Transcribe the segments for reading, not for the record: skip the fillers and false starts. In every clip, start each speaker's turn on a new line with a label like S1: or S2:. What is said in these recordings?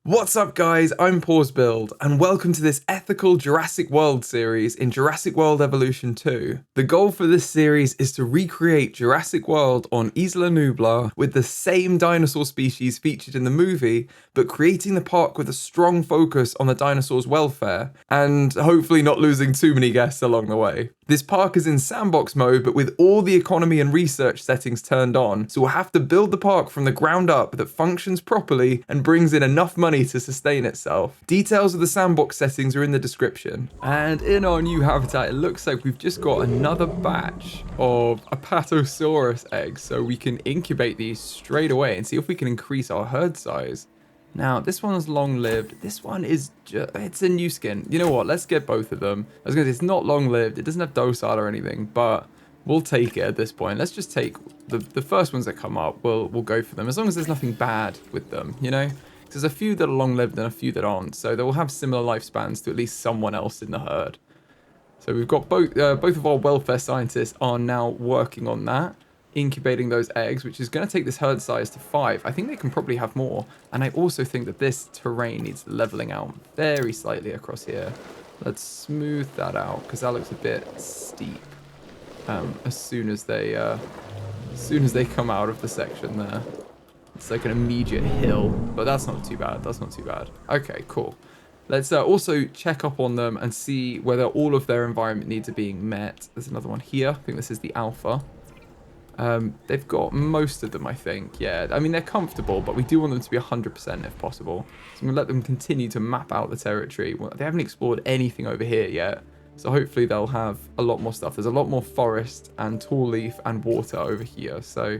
S1: What's up guys, I'm PawsBuild and welcome to this ethical Jurassic World series in Jurassic World Evolution 2. The goal for this series is to recreate Jurassic World on Isla Nublar with the same dinosaur species featured in the movie, but creating the park with a strong focus on the dinosaurs' welfare and hopefully not losing too many guests along the way. This park is in sandbox mode, but with all the economy and research settings turned on, so we'll have to build the park from the ground up that functions properly and brings in enough money to sustain itself. Details of the sandbox settings are in the description. And in our new habitat, it looks like we've just got another batch of Apatosaurus eggs, so we can incubate these straight away and see if we can increase our herd size. Now, this one's long-lived. This one is it's a new skin. You know what? Let's get both of them. I was going to say, it's not long-lived. It doesn't have docile or anything, but we'll take it at this point. Let's just take the first ones that come up. We'll go for them, as long as there's nothing bad with them, you know? There's a few that are long-lived and a few that aren't, so they will have similar lifespans to at least someone else in the herd. So we've got both of our welfare scientists are now working on that, incubating those eggs, which is going to take this herd size to 5. I think they can probably have more, and I also think that this terrain needs leveling out very slightly across here. Let's smooth that out because that looks a bit steep. As soon as they come out of the section there. It's like an immediate hill, but that's not too bad. That's not too bad. Okay, cool. Let's also check up on them and see whether all of their environment needs are being met. There's another one here. I think this is the alpha. They've got most of them, I think. Yeah, I mean, they're comfortable, but we do want them to be 100% if possible. So I'm going to let them continue to map out the territory. Well, they haven't explored anything over here yet, so hopefully they'll have a lot more stuff. There's a lot more forest and tall leaf and water over here, so...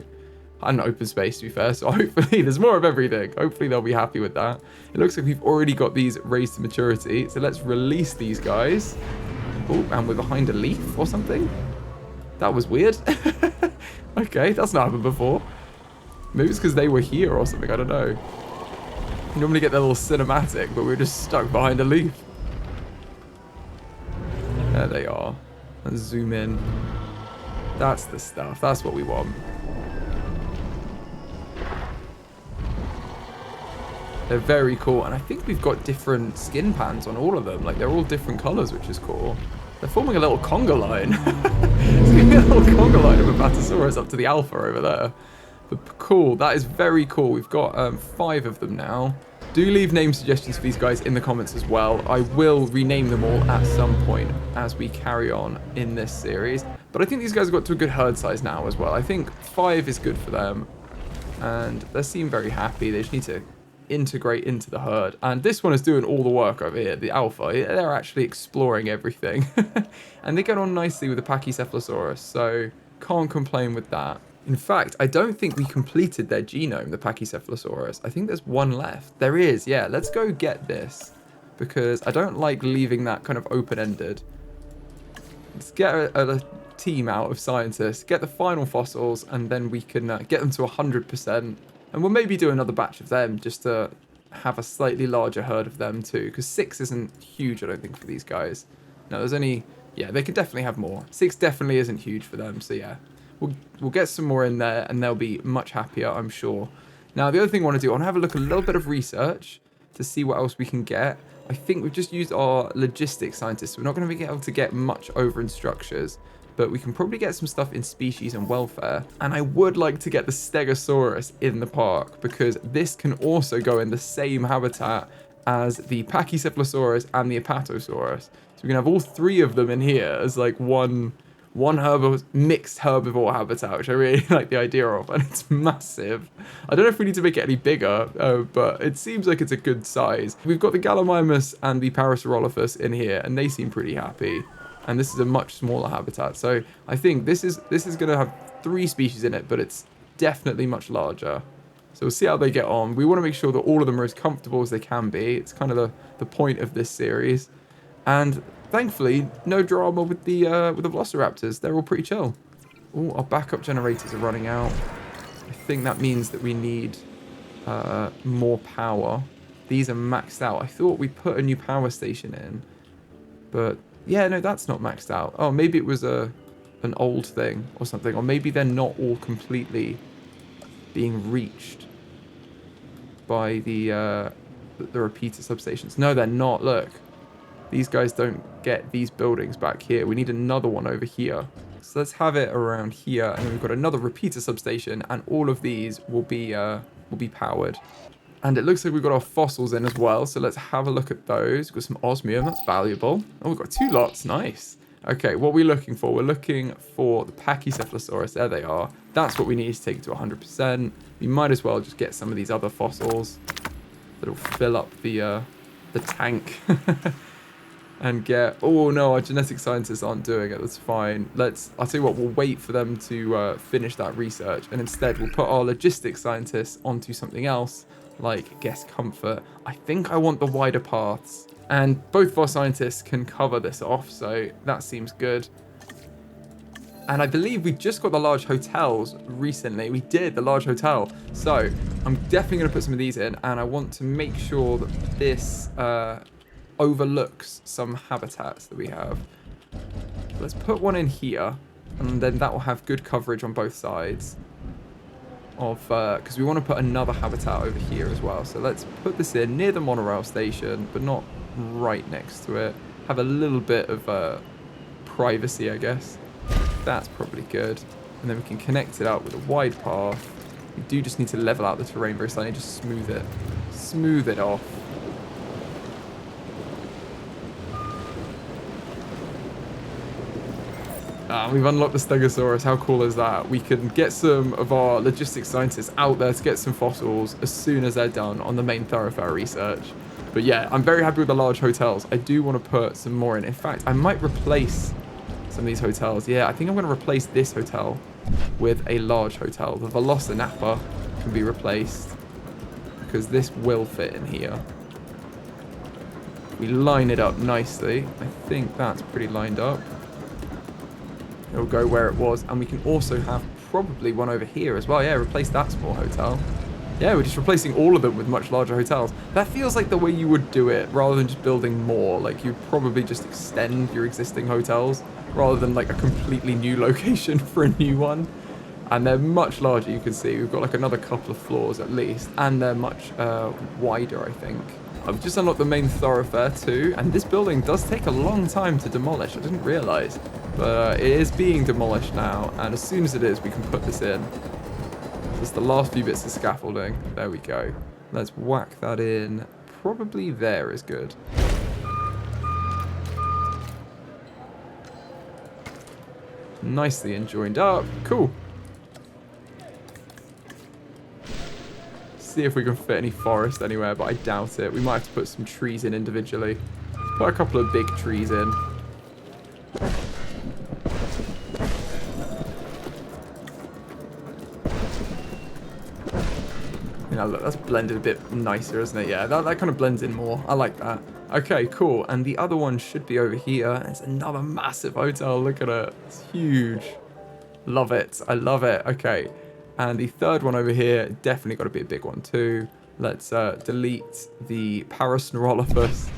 S1: and open space, to be fair, so hopefully there's more of everything. Hopefully they'll be happy with that. It looks like we've already got these raised to maturity, so let's release these guys. Oh, and we're behind a leaf or something? That was weird. Okay, that's not happened before. Maybe it's because they were here or something, I don't know. You normally get that little cinematic, but we're just stuck behind a leaf. There they are. Let's zoom in. That's the stuff, that's what we want. They're very cool, and I think we've got different skin pans on all of them. Like, they're all different colors, which is cool. They're forming a little conga line. It's gonna be a little conga line of Apatosaurus up to the alpha over there. But cool, that is very cool. We've got 5 of them now. Do leave name suggestions for these guys in the comments as well. I will rename them all at some point as we carry on in this series. But I think these guys have got to a good herd size now as well. I think 5 is good for them. And they seem very happy. They just need to integrate into the herd, and this one is doing all the work over here. The alpha, they're actually exploring everything. And they get on nicely with the Pachycephalosaurus, so can't complain with that. In fact, I don't think we completed their genome, the Pachycephalosaurus. I think there's one left. There is, yeah. Let's go get this, because I don't like leaving that kind of open-ended. Let's get a team out of scientists, get the final fossils, and then we can get them to 100%. And we'll maybe do another batch of them just to have a slightly larger herd of them too. Because 6 isn't huge, I don't think, for these guys. No, there's only... yeah, they could definitely have more. 6 definitely isn't huge for them. So yeah, we'll get some more in there and they'll be much happier, I'm sure. Now, the other thing I want to do, I want to have a look at a little bit of research to see what else we can get. I think we've just used our logistics scientists. We're not going to be able to get much over in structures, but we can probably get some stuff in species and welfare. And I would like to get the Stegosaurus in the park, because this can also go in the same habitat as the Pachycephalosaurus and the Apatosaurus. So we can have all 3 of them in here as like one mixed herbivore habitat, which I really like the idea of, and it's massive. I don't know if we need to make it any bigger, but it seems like it's a good size. We've got the Gallimimus and the Parasaurolophus in here, and they seem pretty happy. And this is a much smaller habitat. So I think this is going to have 3 species in it, but it's definitely much larger. So we'll see how they get on. We want to make sure that all of them are as comfortable as they can be. It's kind of the point of this series. And thankfully, no drama with the Velociraptors. They're all pretty chill. Oh, our backup generators are running out. I think that means that we need more power. These are maxed out. I thought we put a new power station in, but... yeah, no, that's not maxed out. Oh, maybe it was an old thing or something. Or maybe they're not all completely being reached by the the repeater substations. No, they're not. Look. These guys don't get these buildings back here. We need another one over here. So let's have it around here. And then we've got another repeater substation. And all of these will be powered. And it looks like we've got our fossils in as well. So let's have a look at those. We've got some osmium. That's valuable. Oh, we've got 2 lots. Nice. Okay, what are we looking for? We're looking for the Pachycephalosaurus. There they are. That's what we need to take it to 100%. We might as well just get some of these other fossils that'll fill up the tank. And get... Oh, no, our genetic scientists aren't doing it. That's fine. I'll tell you what, we'll wait for them to finish that research. And instead, we'll put our logistics scientists onto something else, like guest comfort. I think I want the wider paths. And both of our scientists can cover this off, so that seems good. And I believe we just got the large hotels recently. We did, the large hotel. So I'm definitely going to put some of these in. And I want to make sure that this... overlooks some habitats that we have. Let's put one in here, and then that will have good coverage on both sides of, because we want to put another habitat over here as well. So let's put this in near the monorail station, but not right next to it. Have a little bit of privacy, I guess. That's probably good. And then we can connect it up with a wide path. We do just need to level out the terrain very slightly, just smooth it off. We've unlocked the Stegosaurus. How cool is that? We can get some of our logistics scientists out there to get some fossils as soon as they're done on the main thoroughfare research. But yeah, I'm very happy with the large hotels. I do want to put some more in. In fact, I might replace some of these hotels. Yeah, I think I'm going to replace this hotel with a large hotel. The Velociraptor can be replaced because this will fit in here. We line it up nicely. I think that's pretty lined up. It'll go where it was, and we can also have probably one over here as well. Yeah, replace that small hotel. Yeah, we're just replacing all of them with much larger hotels. That feels like the way you would do it, rather than just building more. Like, you'd probably just extend your existing hotels, rather than like a completely new location for a new one. And they're much larger, you can see. We've got like another couple of floors at least, and they're much wider, I think. I've just unlocked the main thoroughfare too, and this building does take a long time to demolish. I didn't realize, but it is being demolished now, and as soon as it is, we can put this in. Just the last few bits of scaffolding. There we go. Let's whack that in. Probably there is good. Nicely and joined up. Cool. See if we can fit any forest anywhere, but I doubt it. We might have to put some trees in individually. Let's put a couple of big trees in. You know, look, that's blended a bit nicer, isn't it? Yeah, that kind of blends in more. I like that. Okay, cool. And the other one should be over here. It's another massive hotel. Look at it. It's huge. Love it. I love it. Okay. And the third one over here, definitely got to be a big one too. Let's delete the Parasaurolophus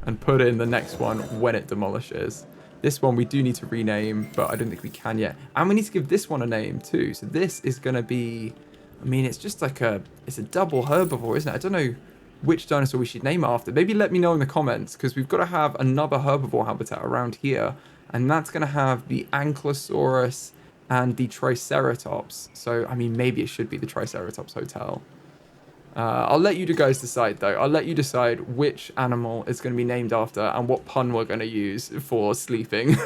S1: and put in the next one when it demolishes. This one we do need to rename, but I don't think we can yet. And we need to give this one a name too. So this is going to be, I mean, it's just like it's a double herbivore, isn't it? I don't know which dinosaur we should name it after. Maybe let me know in the comments, because we've got to have another herbivore habitat around here. And that's going to have the Ankylosaurus and the Triceratops. So, I mean, maybe it should be the Triceratops Hotel. I'll let you guys decide, though. I'll let you decide which animal is going to be named after and what pun we're going to use for sleeping.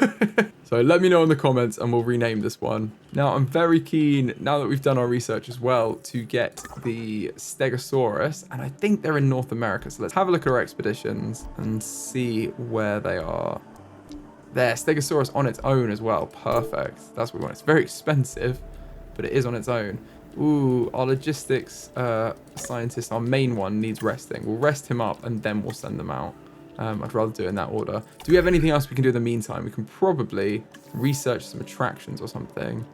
S1: So let me know in the comments and we'll rename this one. Now, I'm very keen, now that we've done our research as well, to get the Stegosaurus. And I think they're in North America. So let's have a look at our expeditions and see where they are. There, Stegosaurus on its own as well. Perfect. That's what we want. It's very expensive, but it is on its own. Ooh, our logistics scientist, our main one, needs resting. We'll rest him up and then we'll send them out. I'd rather do it in that order. Do we have anything else we can do in the meantime? We can probably research some attractions or something.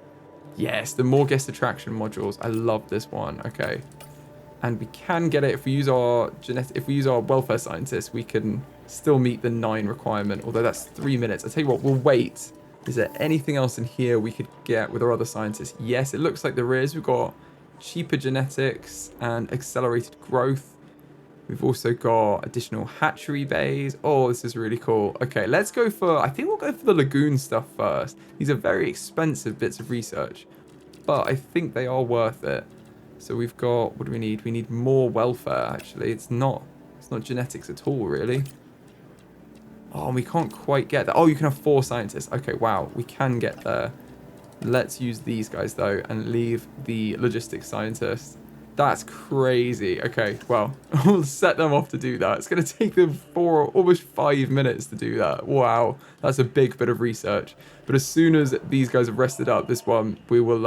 S1: Yes, the more guest attraction modules. I love this one. Okay. And we can get it if we use our welfare scientists, we can still meet the 9 requirement, although that's 3 minutes. I tell you what, we'll wait. Is there anything else in here we could get with our other scientists? Yes, it looks like there is. We've got cheaper genetics and accelerated growth. We've also got additional hatchery bays. Oh, this is really cool. Okay, let's go for, I think we'll go for the lagoon stuff first. These are very expensive bits of research, but I think they are worth it. So we've got, what do we need? We need more welfare, actually. It's not genetics at all, really. Oh, we can't quite get that. Oh, you can have 4 scientists. Okay, wow, we can get there. Let's use these guys, though, and leave the logistics scientists. That's crazy. Okay, well, we'll set them off to do that. It's going to take them almost 5 minutes to do that. Wow, that's a big bit of research. But as soon as these guys have rested up, this one, we will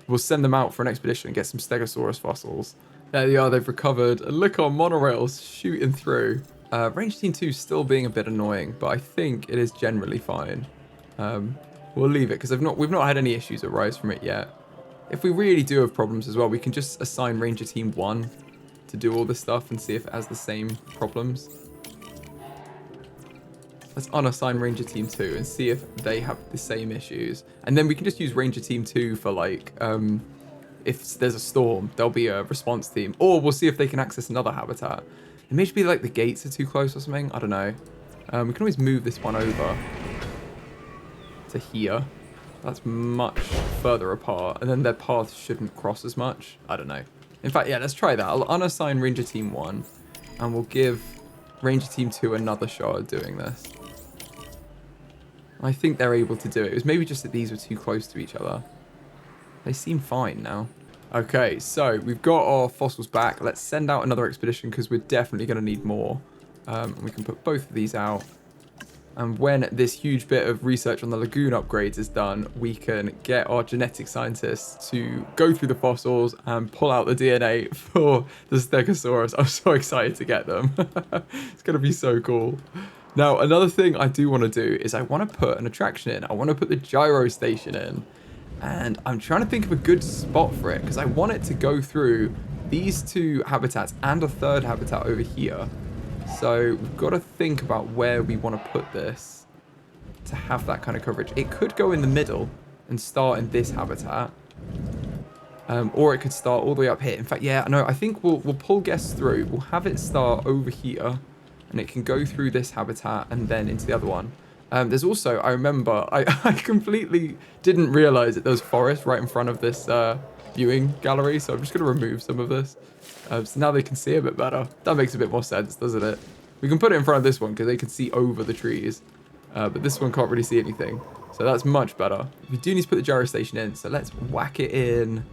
S1: we'll send them out for an expedition and get some Stegosaurus fossils. There they are. They've recovered. And look, our monorails shooting through. Range Team 2 still being a bit annoying, but I think it is generally fine. We'll leave it because we've not had any issues arise from it yet. If we really do have problems as well, we can just assign Ranger Team 1 to do all this stuff and see if it has the same problems. Let's unassign Ranger Team 2 and see if they have the same issues. And then we can just use Ranger Team 2 for, like, if there's a storm, there'll be a response team. Or we'll see if they can access another habitat. It may just be like the gates are too close or something. I don't know. We can always move this one over to here. That's much further apart, and then their paths shouldn't cross as much. I don't know. In fact, yeah, let's try that. I'll unassign Ranger Team 1, and we'll give Ranger Team 2 another shot at doing this. I think they're able to do it. It was maybe just that these were too close to each other. They seem fine now. Okay, so we've got our fossils back. Let's send out another expedition because we're definitely going to need more. We can put both of these out. And when this huge bit of research on the lagoon upgrades is done, we can get our genetic scientists to go through the fossils and pull out the DNA for the Stegosaurus. I'm so excited to get them. It's going to be so cool. Now, another thing I do want to do is I want to put an attraction in. I want to put the gyro station in. And I'm trying to think of a good spot for it because I want it to go through these 2 habitats and a 3rd habitat over here. So we've got to think about where we want to put this to have that kind of coverage. It could go in the middle and start in this habitat. Or it could start all the way up here. In fact, yeah, no, I think we'll pull guests through. We'll have it start over here. And it can go through this habitat and then into the other one. There's also, I remember, I completely didn't realize that there was forest right in front of this viewing gallery. So I'm just going to remove some of this. So now they can see a bit better. That makes a bit more sense, doesn't it? We can put it in front of this one because they can see over the trees. But this one can't really see anything. So that's much better. We do need to put the gyro station in. So let's whack it in.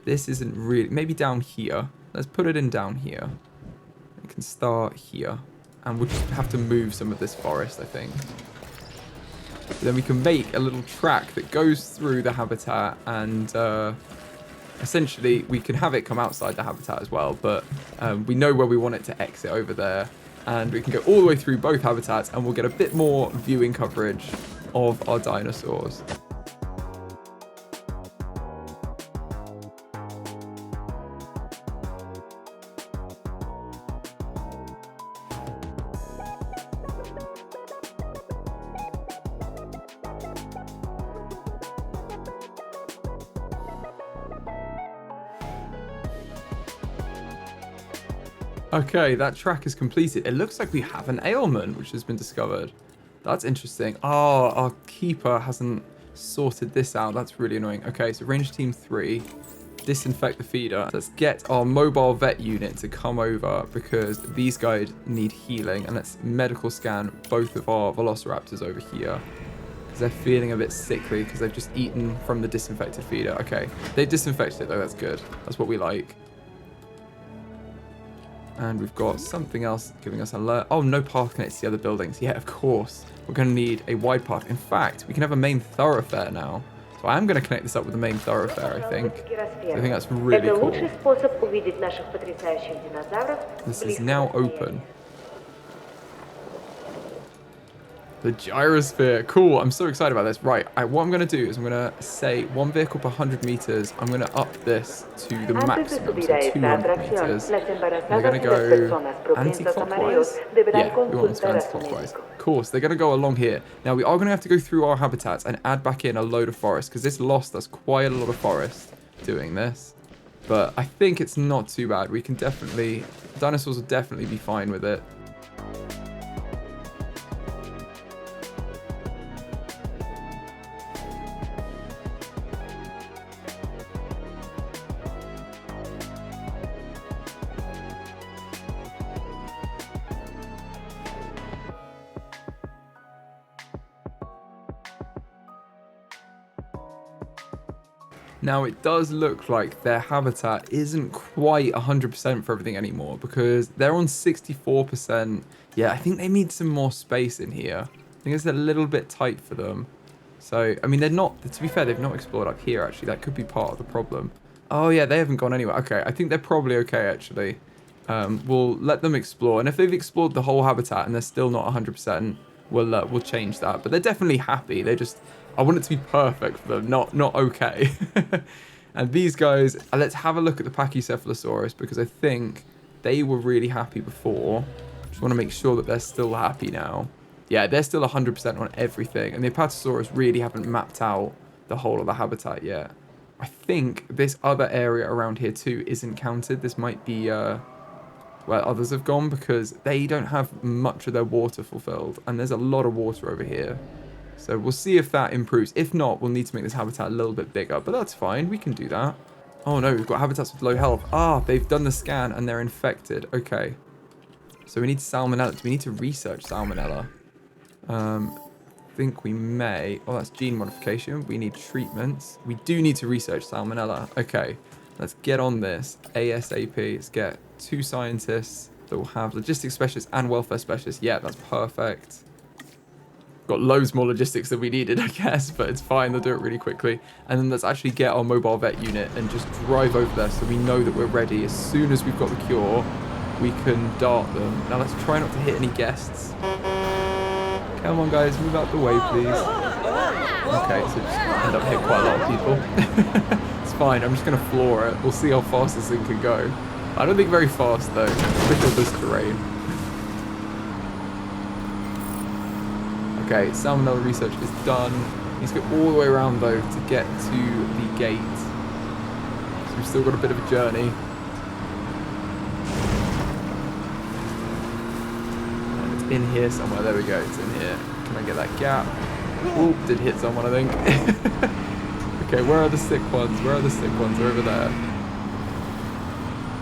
S1: This isn't really... Maybe down here. Let's put it in down here. It can start here. And we'll just have to move some of this forest, I think. But then we can make a little track that goes through the habitat and... essentially, we can have it come outside the habitat as well, but we know where we want it to exit over there. And we can go all the way through both habitats and we'll get a bit more viewing coverage of our dinosaurs. Okay, that track is completed. It looks like we have an ailment which has been discovered. That's interesting. Oh, our keeper hasn't sorted this out. That's really annoying. Okay, so Ranger Team 3, disinfect the feeder. Let's get our mobile vet unit to come over because these guys need healing. And let's medical scan both of our Velociraptors over here. Because they're feeling a bit sickly because they've just eaten from the disinfected feeder. Okay, they disinfected it though. That's good. That's what we like. And we've got something else giving us an alert. Oh, no path connects to the other buildings. Yeah, of course. We're going to need a wide path. In fact, we can have a main thoroughfare now. So I'm going to connect this up with the main thoroughfare, I think. So I think that's really cool. This is now open. The Gyrosphere. Cool. I'm so excited about this. Right. What I'm going to do is I'm going to say 1 vehicle per 100 meters. I'm going to up this to the maximum, so 200 meters. They're going to go anti-clockwise. Yeah, we want them to go anti-clockwise. Of course, they're going to go along here. Now, we are going to have to go through our habitats and add back in a load of forest because this lost us quite a lot of forest doing this. But I think it's not too bad. We can definitely... Dinosaurs will definitely be fine with it. Now, it does look like their habitat isn't quite 100% for everything anymore because they're on 64%. Yeah, I think they need some more space in here. I think it's a little bit tight for them. So, I mean, they're not, to be fair, they've not explored up here, actually. That could be part of the problem. Oh, yeah, they haven't gone anywhere. Okay, I think they're probably okay, actually. We'll let them explore. And if they've explored the whole habitat and they're still not 100%, we'll change that. But they're definitely happy. They just... I want it to be perfect for them, not okay. And these guys, let's have a look at the Pachycephalosaurus because I think they were really happy before. Just want to make sure that they're still happy now. Yeah, they're still 100% on everything. And the Apatosaurus really haven't mapped out the whole of the habitat yet. I think this other area around here too isn't counted. This might be where others have gone because they don't have much of their water fulfilled. And there's a lot of water over here. So we'll see if that improves. If not, we'll need to make this habitat a little bit bigger. But that's fine. We can do that. Oh, no. We've got habitats with low health. Ah, they've done the scan and they're infected. Okay. So we need salmonella. Do we need to research salmonella? I think we may. Oh, that's gene modification. We need treatments. We do need to research salmonella. Okay. Let's get on this ASAP. Let's get 2 scientists that will have logistics specialists and welfare specialists. Yeah, that's perfect. Got loads more logistics than we needed, I guess, but it's fine. They'll do it really quickly. And then let's actually get our mobile vet unit and just drive over there so we know that we're ready. As soon as we've got the cure, we can dart them. Now let's try not to hit any guests. Come on, guys, move out the way, please. Okay, so just end up hitting quite a lot of people. It's fine. I'm just going to floor it. We'll see how fast this thing can go. I don't think very fast, though, especially on this terrain. Okay, salmonella research is done. Needs to go all the way around, though, to get to the gate. So we've still got a bit of a journey. And it's in here somewhere. There we go. It's in here. Can I get that gap? Oh, did hit someone, I think. Okay, where are the sick ones? Where are the sick ones? They're over there.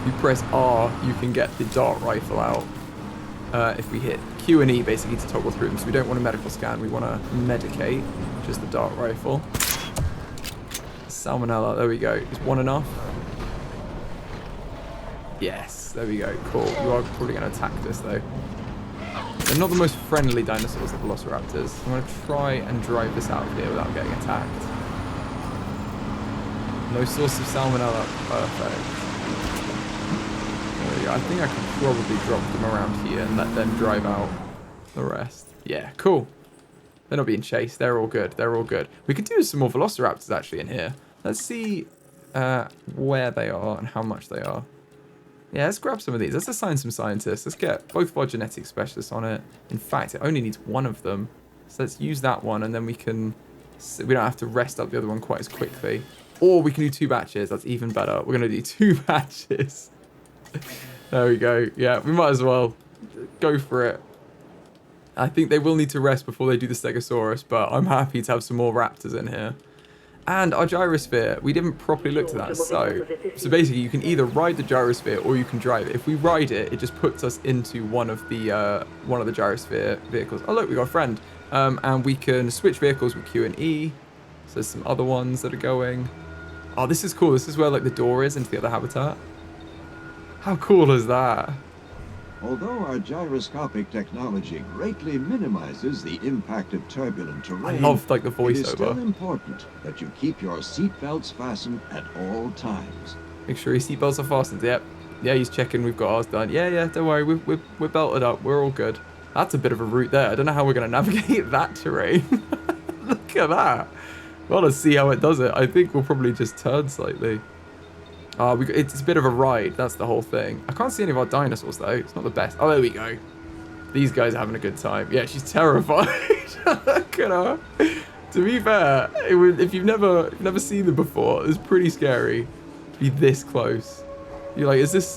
S1: If you press R, you can get the dart rifle out. If we hit Q and E basically to toggle through them. So we don't want a medical scan, we want to medicate, just the dart rifle. Salmonella, there we go. Is one enough? Yes, there we go. Cool. You are probably going to attack this though. They're not the most friendly dinosaurs, the Velociraptors. I'm going to try and drive this out of here without getting attacked. No source of salmonella. Perfect. I think I could probably drop them around here and let them drive out the rest. Yeah, cool. They're not being chased. They're all good. They're all good. We could do some more Velociraptors actually in here. Let's see where they are and how much they are. Yeah, let's grab some of these. Let's assign some scientists. Let's get both of our genetic specialists on it. In fact, it only needs one of them. So let's use that one and then we can... We don't have to rest up the other one quite as quickly. Or we can do 2 batches. That's even better. We're going to do 2 batches. There we go. Yeah, we might as well go for it. I think they will need to rest before they do the Stegosaurus, but I'm happy to have some more raptors in here. And our gyrosphere, we didn't properly look to that. So basically, you can either ride the gyrosphere or you can drive it. If we ride it, it just puts us into one of the gyrosphere vehicles. Oh look, we got a friend. And we can switch vehicles with Q and E. So there's some other ones that are going. Oh, this is cool. This is where like the door is into the other habitat. How cool is that?
S2: Although our gyroscopic technology greatly minimizes the impact of turbulent terrain,
S1: I love like the voiceover.
S2: It is still important that you keep your seatbelts fastened at all times.
S1: Make sure your seatbelts are fastened. Yep. Yeah, he's checking. We've got ours done. Yeah, don't worry. We're belted up. We're all good. That's a bit of a route there. I don't know how we're going to navigate that terrain. Look at that. Well, let's see how it does it. I think we'll probably just turn slightly. It's a bit of a ride. That's the whole thing. I can't see any of our dinosaurs, though. It's not the best. Oh, there we go. These guys are having a good time. Yeah, she's terrified. Look at her. To be fair, if you've never seen them before, it's pretty scary. to be this close. You're like, is this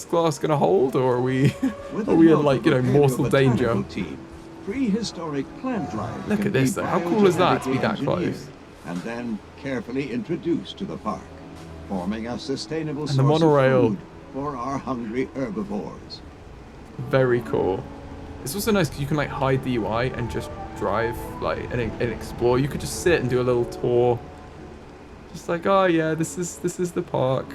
S1: glass gonna hold, or are we
S2: With
S1: are we
S2: the
S1: in, like, you know,
S2: help of a
S1: mortal danger?
S2: paleobotanical team, prehistoric plant life
S1: Look
S2: can
S1: at this
S2: be
S1: though. How cool is that to be that
S2: biogenetically
S1: close?
S2: and then carefully introduced to the park, forming a sustainable
S1: And the
S2: source
S1: monorail.
S2: of food for our hungry herbivores.
S1: Very cool. It's also nice because you can like hide the UI and just drive like and explore. You could just sit and do a little tour. Just like, oh yeah, this is the park.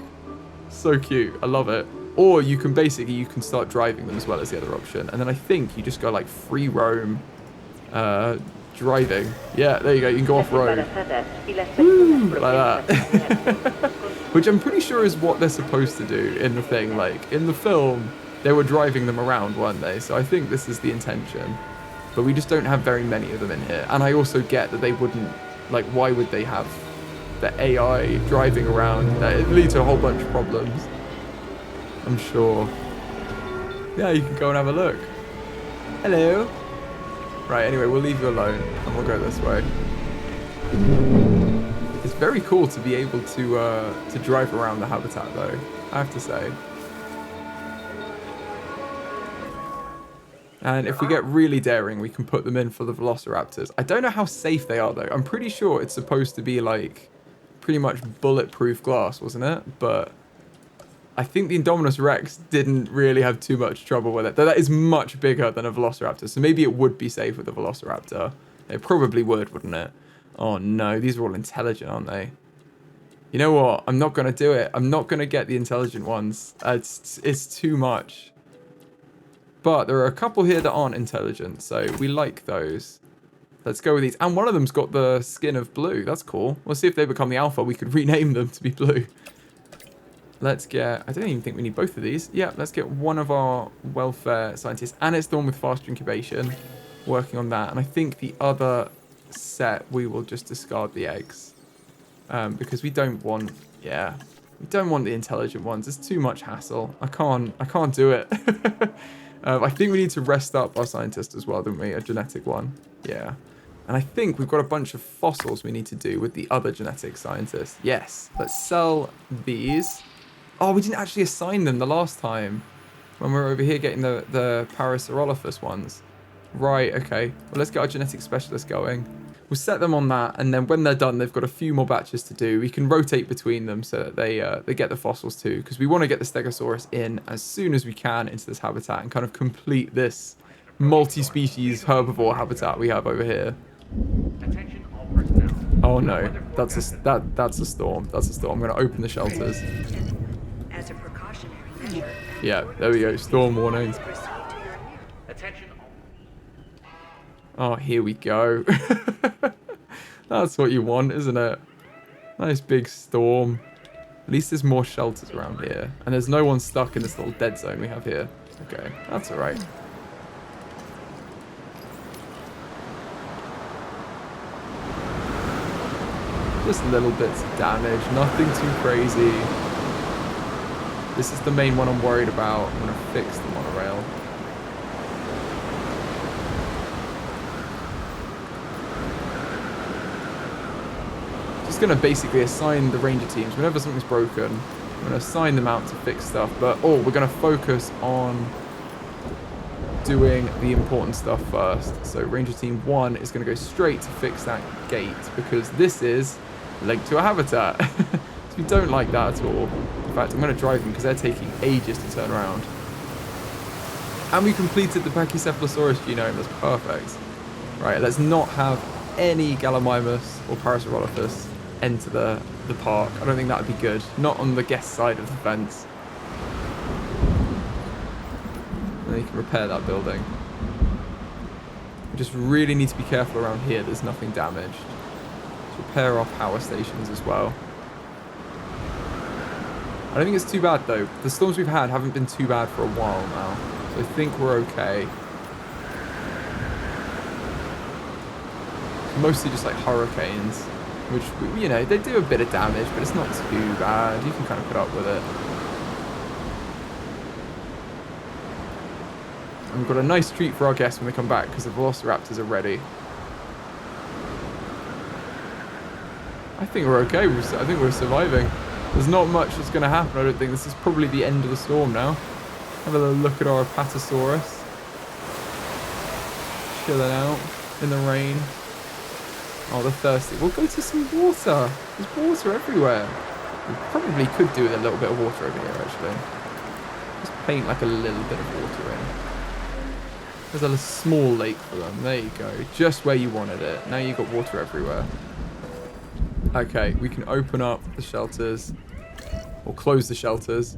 S1: So cute. I love it. Or you can start driving them as well as the other option. And then I think you just go like free roam driving. Yeah, there you go. You can go off road. Woo, like that. Which I'm pretty sure is what they're supposed to do in the thing. Like in the film, they were driving them around, weren't they? So I think this is the intention. But we just don't have very many of them in here. And I also get that they wouldn't, like, why would they have the AI driving around? It leads to a whole bunch of problems, I'm sure. Yeah, you can go and have a look. Hello. Right, anyway, we'll leave you alone and we'll go this way. It's very cool to be able to drive around the habitat though, I have to say. And if we get really daring, we can put them in for the Velociraptors. I don't know how safe they are though. I'm pretty sure it's supposed to be like pretty much bulletproof glass, wasn't it? But I think the Indominus Rex didn't really have too much trouble with it. That is much bigger than a Velociraptor, so maybe it would be safe with a Velociraptor. It probably would, wouldn't it? Oh no, these are all intelligent, aren't they? You know what? I'm not going to do it. I'm not going to get the intelligent ones. It's too much. But there are a couple here that aren't intelligent, so we like those. Let's go with these. And one of them's got the skin of blue. That's cool. We'll see if they become the alpha. We could rename them to be blue. Let's get... I don't even think we need both of these. Yeah, let's get one of our welfare scientists. And it's the one with faster incubation. Working on that. And I think the other set, we will just discard the eggs. Because we don't want... Yeah. We don't want the intelligent ones. It's too much hassle. I can't do it. I think we need to rest up our scientist as well, don't we? A genetic one. Yeah. And I think we've got a bunch of fossils we need to do with the other genetic scientist. Yes. Let's sell these. Oh, we didn't actually assign them the last time when we were over here getting the Parasaurolophus ones. Right, okay. Well, let's get our genetic specialist going. We'll set them on that, and then when they're done, they've got a few more batches to do. We can rotate between them so that they get the fossils too, because we want to get the Stegosaurus in as soon as we can into this habitat and kind of complete this multi-species herbivore habitat we have over here. Oh no, that's a storm. That's a storm. I'm going to open the shelters.
S3: As a precautionary measure.
S1: Yeah, there we go. Storm warning. Oh, here we go. That's what you want, isn't it? Nice big storm. At least there's more shelters around here. And there's no one stuck in this little dead zone we have here. Okay, that's alright. Just little bits of damage, nothing too crazy. This is the main one I'm worried about. I'm going to fix the monorail. Just going to basically assign the ranger teams. Whenever something's broken, I'm going to assign them out to fix stuff. But, we're going to focus on doing the important stuff first. So ranger team 1 is going to go straight to fix that gate, because this is linked to a habitat. So we don't like that at all. In fact, I'm going to drive them because they're taking ages to turn around. And we completed the Pachycephalosaurus genome. That's perfect. Right, let's not have any Gallimimus or Parasaurolophus enter the park. I don't think that would be good. Not on the guest side of the fence. And then you can repair that building. We just really need to be careful around here. There's nothing damaged. Let's repair our power stations as well. I don't think it's too bad though. The storms we've had haven't been too bad for a while now. So I think we're okay. Mostly just like hurricanes, which, you know, they do a bit of damage, but it's not too bad. You can kind of put up with it. And we've got a nice treat for our guests when they come back, because the Velociraptors are ready. I think we're okay. I think we're surviving. There's not much that's going to happen, I don't think. This is probably the end of the storm now. Have a little look at our Apatosaurus. Chilling out in the rain. Oh, they're thirsty. We'll go to some water. There's water everywhere. We probably could do with a little bit of water over here, actually. Just paint like a little bit of water in. There's a small lake for them. There you go. Just where you wanted it. Now you've got water everywhere. Okay, we can open up the shelters. Or close the shelters.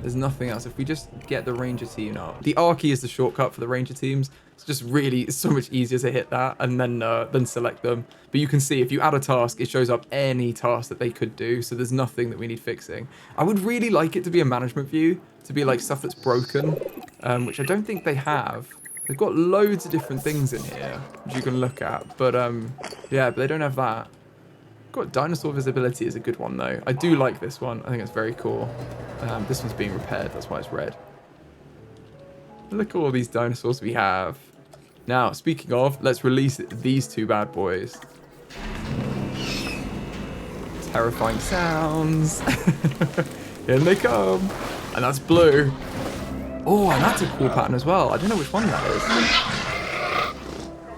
S1: There's nothing else. If we just get the ranger team up. The R key is the shortcut for the ranger teams. It's just really so much easier to hit that and then select them. But you can see if you add a task, it shows up any task that they could do. So there's nothing that we need fixing. I would really like it to be a management view. To be like stuff that's broken. Which I don't think they have. They've got loads of different things in here which you can look at. But yeah, but they don't have that. Got dinosaur visibility is a good one though. I do like this one. I think it's very cool. This one's being repaired. That's why it's red. Look at all these dinosaurs we have. Now, speaking of, let's release these two bad boys. Terrifying sounds. In they come. And that's blue. Oh, and that's a cool pattern as well. I don't know which one that is.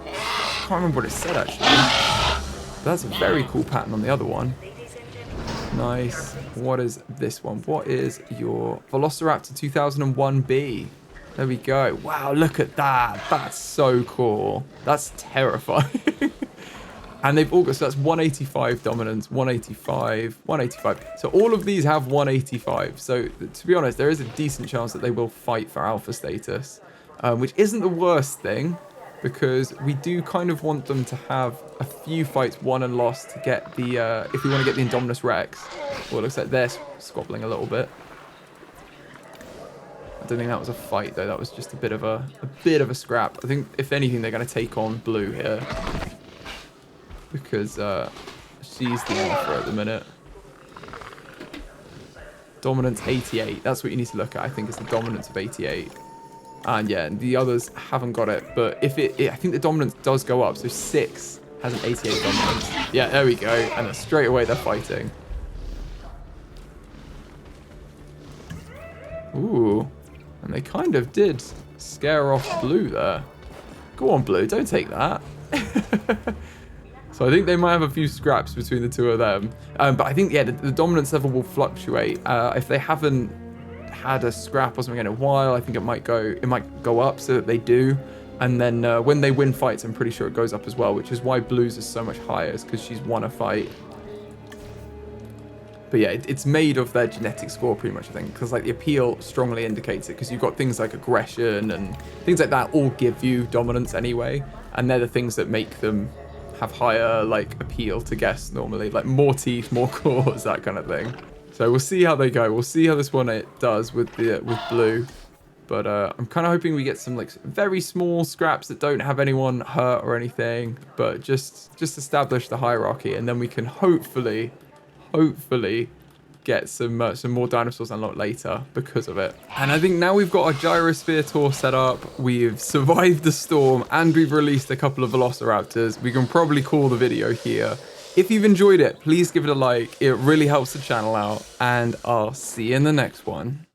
S1: I can't remember what it said actually. That's a very cool pattern on the other one. Nice. What is this one? What is your Velociraptor 2001B? There we go. Wow, look at that. That's so cool. That's terrifying. And they've all got, so that's 185 dominance, 185, 185. So all of these have 185. So to be honest, there is a decent chance that they will fight for alpha status, which isn't the worst thing. Because we do kind of want them to have a few fights won and lost to get the, if we want to get the Indominus Rex. Well, it looks like they're squabbling a little bit. I don't think that was a fight though, that was just a bit of a scrap. I think, if anything, they're going to take on Blue here. Because she's the alpha at the minute. Dominance 88, that's what you need to look at, I think, is the dominance of 88. And yeah, the others haven't got it, but if I think the dominance does go up, so 6 has an 88 dominance. Yeah, there we go, and then straight away they're fighting. Ooh, and they kind of did scare off Blue there. Go on, Blue, don't take that. So I think they might have a few scraps between the two of them. But I think, yeah, the dominance level will fluctuate. If they haven't had a scrap or something in a while, I think it might go up so that they do, and then when they win fights, I'm pretty sure it goes up as well, which is why Blue's is so much higher, is because she's won a fight. But yeah, it's made of their genetic score pretty much, I think, because like the appeal strongly indicates it, because you've got things like aggression and things like that all give you dominance anyway, and they're the things that make them have higher like appeal to guests normally, like more teeth, more claws, that kind of thing. So we'll see how they go. We'll see how this one does with Blue. But I'm kind of hoping we get some like very small scraps that don't have anyone hurt or anything. But just establish the hierarchy, and then we can hopefully get some more dinosaurs unlocked later because of it. And I think now we've got our Gyrosphere tour set up. We've survived the storm, and we've released a couple of Velociraptors. We can probably call the video here. If you've enjoyed it, please give it a like. It really helps the channel out, and I'll see you in the next one.